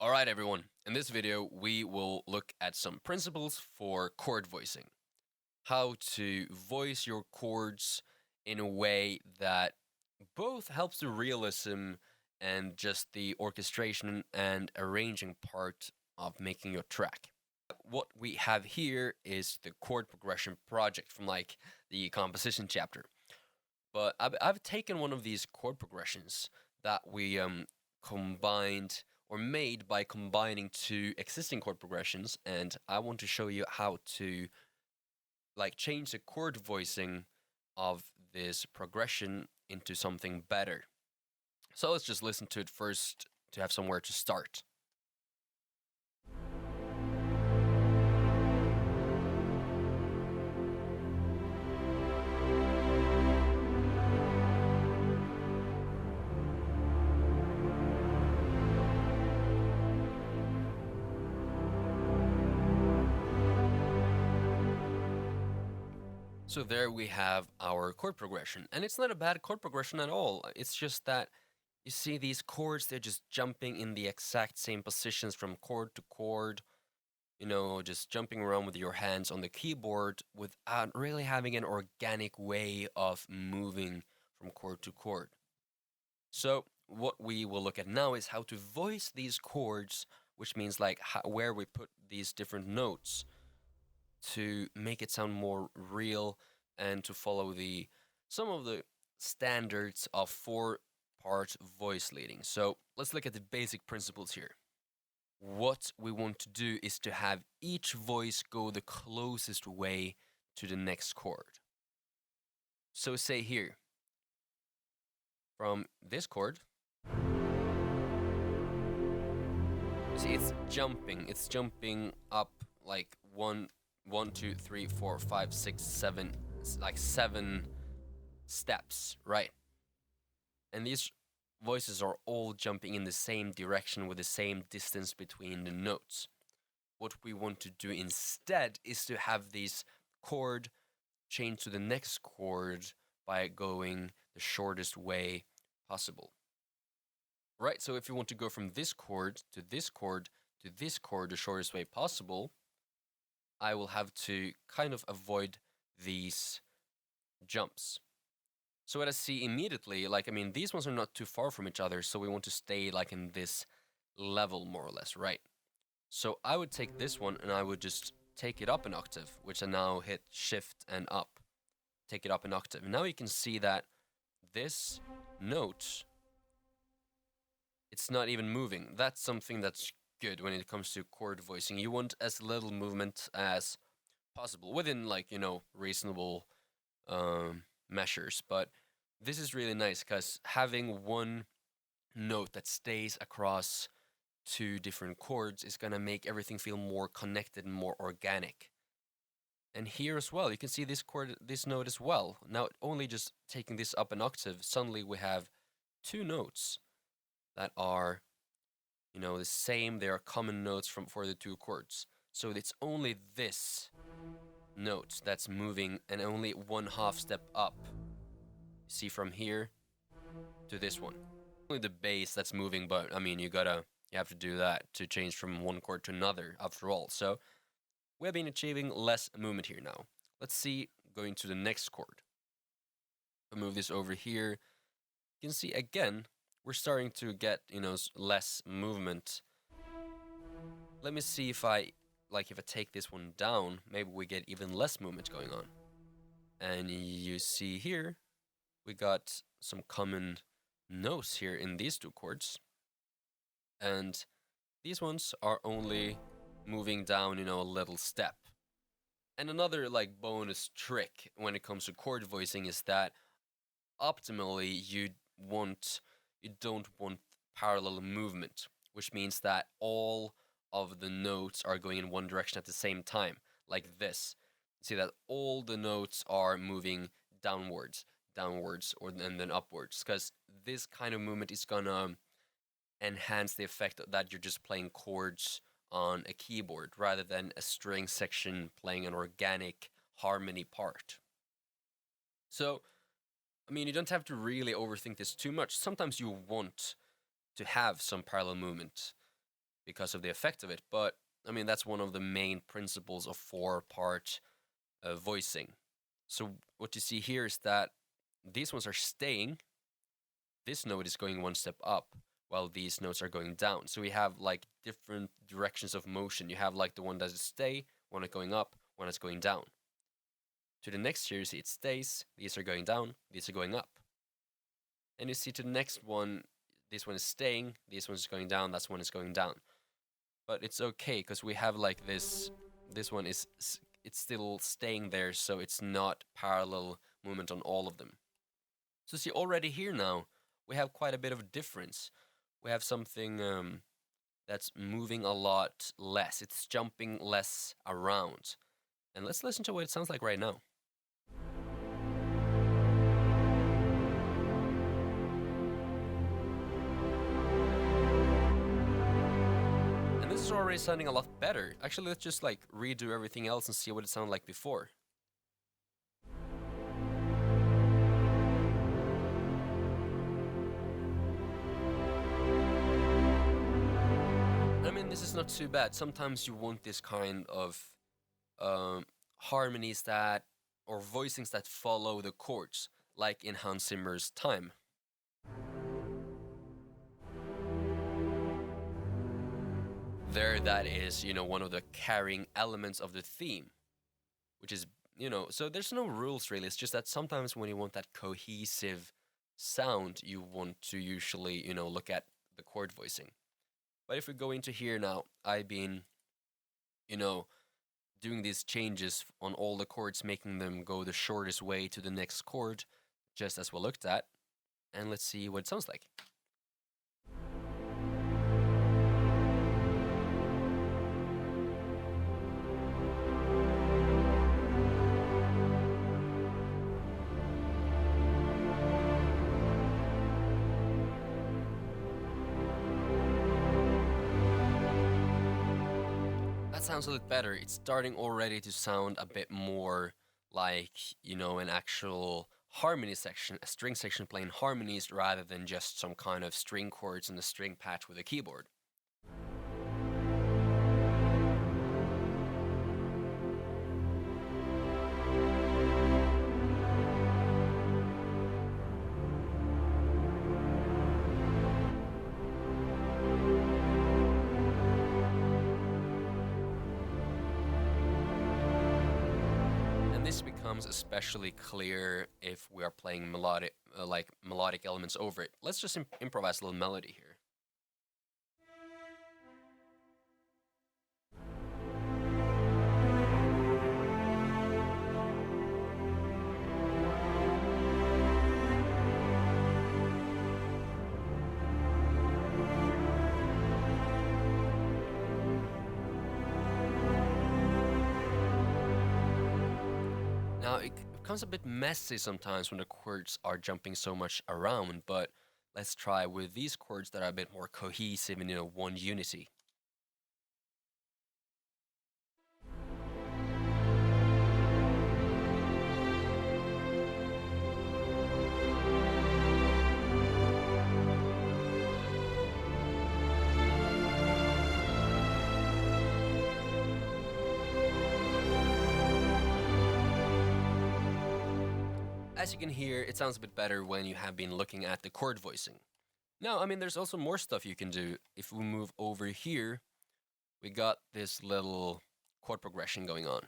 Alright everyone, in this video we will look at some principles for chord voicing. How to voice your chords in a way that both helps the realism and just the orchestration and arranging part of making your track. What we have here is the chord progression project from like the composition chapter. But I've taken one of these chord progressions that we combined or made by combining two existing chord progressions, and I want to show you how to like change the chord voicing of this progression into something better. So let's just listen to it first to have somewhere to start. So there we have our chord progression, and it's not a bad chord progression at all. It's just that you see these chords, they're just jumping in the exact same positions from chord to chord, just jumping around with your hands on the keyboard without really having an organic way of moving from chord to chord. So what we will look at now is how to voice these chords, which means like where we put these different notes to make it sound more real and to follow some of the standards of four-part voice leading. So let's look at the basic principles here. What we want to do is to have each voice go the closest way to the next chord. So say here, from this chord, see it's jumping up like one, two, three, 4, 5, 6, 7, like 7 steps, right? And these voices are all jumping in the same direction with the same distance between the notes. What we want to do instead is to have this chord change to the next chord by going the shortest way possible. Right, so if you want to go from this chord to this chord to this chord the shortest way possible, I will have to kind of avoid these jumps. So what I see immediately, these ones are not too far from each other, so we want to stay like in this level more or less, right? So I would take this one and I would just take it up an octave, which I now hit shift and up. Take it up an octave. Now you can see that this note, it's not even moving. That's something that's good when it comes to chord voicing. You want as little movement as possible within reasonable measures, but this is really nice because having one note that stays across two different chords is gonna make everything feel more connected and more organic. And here as well, you can see this note as well. Now only just taking this up an octave, suddenly we have two notes that are the same. They are common notes for the two chords. So it's only this note that's moving and only 1/2 step up. You see from here to this one. Only the bass that's moving, but you have to do that to change from one chord to another after all. So we have been achieving less movement here now. Let's see going to the next chord. I'll move this over here. You can see again we're starting to get less movement. Let me see if I take this one down, maybe we get even less movement going on. And you see here we got some common notes here in these two chords, and these ones are only moving down a little step. And another bonus trick when it comes to chord voicing is that optimally you don't want parallel movement, which means that all of the notes are going in one direction at the same time, like this. See that all the notes are moving downwards, and then upwards, because this kind of movement is gonna enhance the effect that you're just playing chords on a keyboard rather than a string section playing an organic harmony part. So you don't have to really overthink this too much. Sometimes you want to have some parallel movement because of the effect of it. But I mean, that's one of the main principles of four-part voicing. So what you see here is that these ones are staying. This note is going one step up, while these notes are going down. So we have like different directions of motion. You have like the one that is stay, one is going up, one is going down. To the next here, you see it stays. These are going down, these are going up. And you see to the next one, this one is staying, this one is going down, that one is going down. But it's okay, because we have like this one is, it's still staying there, so it's not parallel movement on all of them. So see, already here now, we have quite a bit of difference. We have something that's moving a lot less. It's jumping less around. And let's listen to what it sounds like right now. And this is already sounding a lot better. Actually, let's just like redo everything else and see what it sounded like before. I mean, this is not too bad. Sometimes you want this kind of harmonies that, or voicings that follow the chords, like in Hans Zimmer's Time. There, that is, one of the carrying elements of the theme, which is, so there's no rules really. It's just that sometimes when you want that cohesive sound, you want to usually, look at the chord voicing. But if we go into here now, I've been, doing these changes on all the chords, making them go the shortest way to the next chord, just as we looked at. And let's see what it sounds like. That sounds a little better. It's starting already to sound a bit more like, an actual harmony section, a string section playing harmonies rather than just some kind of string chords in a string patch with a keyboard. This becomes especially clear if we are playing melodic elements over it. Let's just improvise a little melody here. Now, it becomes a bit messy sometimes when the chords are jumping so much around, but let's try with these chords that are a bit more cohesive and, one unity. As you can hear, it sounds a bit better when you have been looking at the chord voicing. Now, I mean, there's also more stuff you can do. If we move over here, we got this little chord progression going on.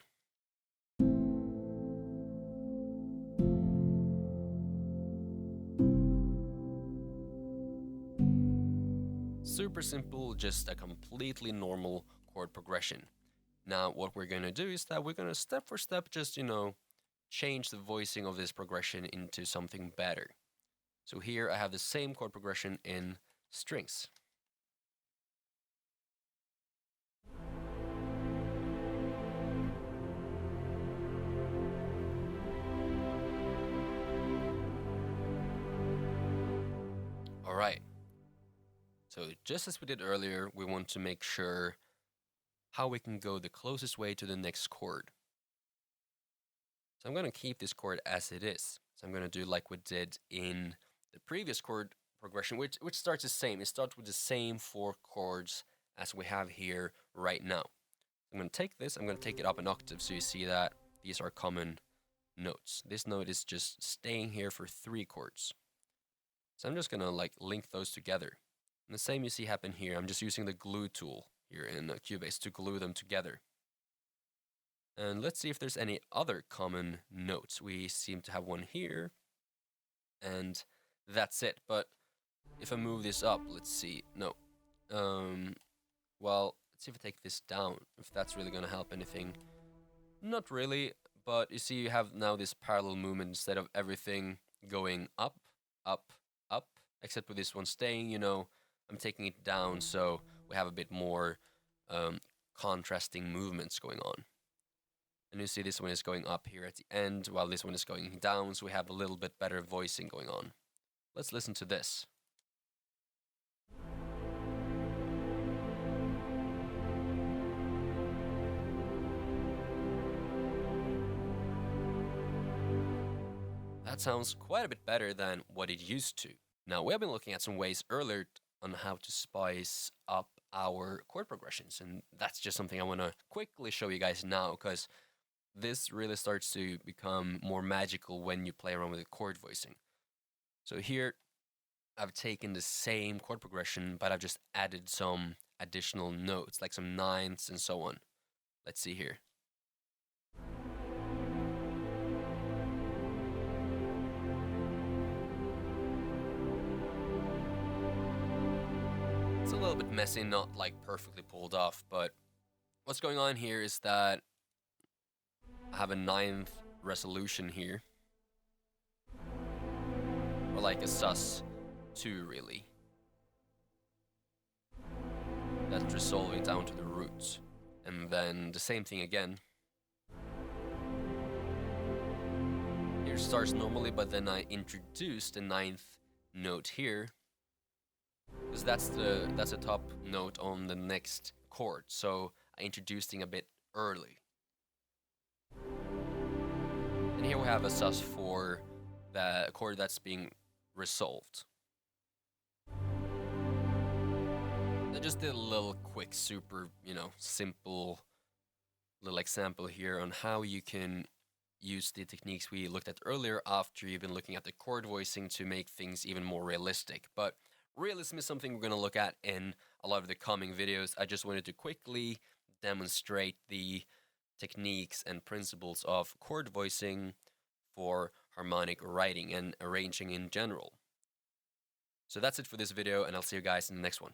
Super simple, just a completely normal chord progression. Now, what we're going to do is that we're going to step for step just, change the voicing of this progression into something better. So here I have the same chord progression in strings. All right. So just as we did earlier, we want to make sure how we can go the closest way to the next chord. So I'm going to keep this chord as it is. So I'm going to do like we did in the previous chord progression, which starts the same. It starts with the same 4 chords as we have here right now. I'm going to take this, I'm going to take it up an octave so you see that these are common notes. This note is just staying here for 3 chords. So I'm just going to like link those together. And the same you see happen here. I'm just using the glue tool here in Cubase to glue them together. And let's see if there's any other common notes. We seem to have one here. And that's it. But if I move this up, let's see. No. Well, let's see if I take this down, if that's really going to help anything. Not really, but you see you have now this parallel movement instead of everything going up, up, up, except with this one staying, you know, I'm taking it down so we have a bit more contrasting movements going on. And you see this one is going up here at the end, while this one is going down, so we have a little bit better voicing going on. Let's listen to this. That sounds quite a bit better than what it used to. Now, we have been looking at some ways earlier on how to spice up our chord progressions, and that's just something I want to quickly show you guys now, because this really starts to become more magical when you play around with the chord voicing. So here, I've taken the same chord progression, but I've just added some additional notes, like some ninths and so on. Let's see here. It's a little bit messy, not like perfectly pulled off, but what's going on here is that I have a 9th resolution here, or like a sus2 really. That's resolving down to the roots, and then the same thing again. Here starts normally, but then I introduced the 9th note here, because that's the top note on the next chord, so I introduced it a bit early. And here we have a sus4, the chord that's being resolved. I just did a little quick, super, simple little example here on how you can use the techniques we looked at earlier after you've been looking at the chord voicing to make things even more realistic. But realism is something we're going to look at in a lot of the coming videos. I just wanted to quickly demonstrate the techniques and principles of chord voicing for harmonic writing and arranging in general. So that's it for this video, and I'll see you guys in the next one.